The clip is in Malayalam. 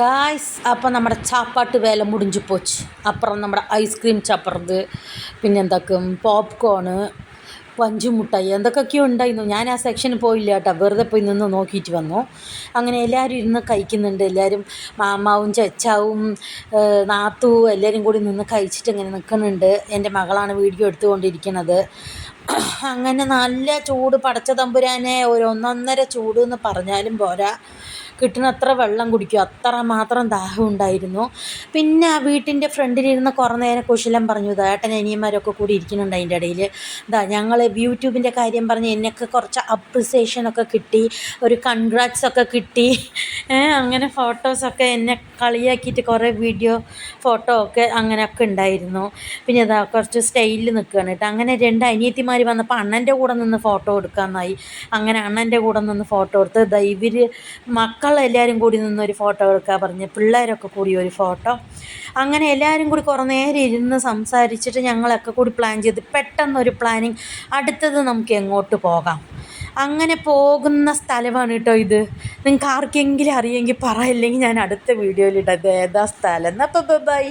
ഗായ്സ് അപ്പോൾ നമ്മുടെ ചാപ്പാട്ട് വേല മുടിഞ്ഞു പോച്ച്. അപ്പുറം നമ്മുടെ ഐസ്ക്രീം ചപ്പറത്, പിന്നെ എന്താക്കും പോപ്കോണ്, പഞ്ചുമുട്ടായി എന്തൊക്കെയൊക്കെയോ ഉണ്ടായിരുന്നു. ഞാൻ ആ സെക്ഷന് പോയില്ല കേട്ടോ, വെറുതെ പോയി നിന്ന് നോക്കിയിട്ട് വന്നു. അങ്ങനെ എല്ലാവരും ഇരുന്ന് കഴിക്കുന്നുണ്ട്. എല്ലാവരും മാമാവും ചെച്ചാവും നാത്തുവും എല്ലാവരും കൂടി നിന്ന് കഴിച്ചിട്ട് ഇങ്ങനെ നിൽക്കുന്നുണ്ട്. എൻ്റെ മകളാണ് വീഡിയോ എടുത്തുകൊണ്ടിരിക്കുന്നത്. അങ്ങനെ നല്ല ചൂട്, പടച്ച തമ്പുരാനെ, ഒരു ഒന്നൊന്നര ചൂട് എന്ന് പറഞ്ഞാലും പോരാ. കിട്ടുന്നത്ര വെള്ളം കുടിക്കും, അത്ര മാത്രം ദാഹം ഉണ്ടായിരുന്നു. പിന്നെ ആ വീട്ടിൻ്റെ ഫ്രണ്ടിലിരുന്ന് കുറേ നേരം കുശലം പറഞ്ഞു. ഏട്ടൻ അനിയന്മാരൊക്കെ കൂടി ഇരിക്കുന്നുണ്ട് അതിൻ്റെ ഇടയിൽ. ഞങ്ങൾ യൂട്യൂബിൻ്റെ കാര്യം പറഞ്ഞ് എന്നൊക്കെ കുറച്ച് അപ്രിസിയേഷനൊക്കെ കിട്ടി, ഒരു കൺഗ്രാറ്റ്സ് ഒക്കെ കിട്ടി. അങ്ങനെ ഫോട്ടോസൊക്കെ എന്നെ കളിയാക്കിയിട്ട് കുറേ വീഡിയോ ഫോട്ടോ ഒക്കെ അങ്ങനെയൊക്കെ ഉണ്ടായിരുന്നു. പിന്നെ കുറച്ച് സ്റ്റൈലിൽ നിൽക്കുകയാണ് കേട്ടോ. അങ്ങനെ രണ്ട് അനിയത്തിമാർ വന്നപ്പോൾ അണ്ണൻ്റെ കൂടെ നിന്ന് ഫോട്ടോ എടുക്കാമെന്നായി. അങ്ങനെ അണ്ണൻ്റെ കൂടെ നിന്ന് ഫോട്ടോ എടുത്ത് ഇവർ മക്കളെല്ലാവരും കൂടി നിന്നൊരു ഫോട്ടോ എടുക്കാൻ പറഞ്ഞ്, പിള്ളേരൊക്കെ കൂടി ഒരു ഫോട്ടോ. അങ്ങനെ എല്ലാവരും കൂടി കുറേ നേരം ഇരുന്ന് സംസാരിച്ചിട്ട് ഞങ്ങളൊക്കെ കൂടി പ്ലാൻ ചെയ്ത് പെട്ടെന്നൊരു പ്ലാനിങ്, അടുത്തത് നമുക്ക് എങ്ങോട്ട് പോകാം. അങ്ങനെ പോകുന്ന സ്ഥലമാണ് കേട്ടോ ഇത്. നിങ്ങൾക്ക് ആർക്കെങ്കിലും അറിയെങ്കിൽ പറയില്ലെങ്കിൽ ഞാൻ അടുത്ത വീഡിയോയിലിടാം ഏതാ സ്ഥലം. എന്നാൽ അപ്പോൾ ബൈ.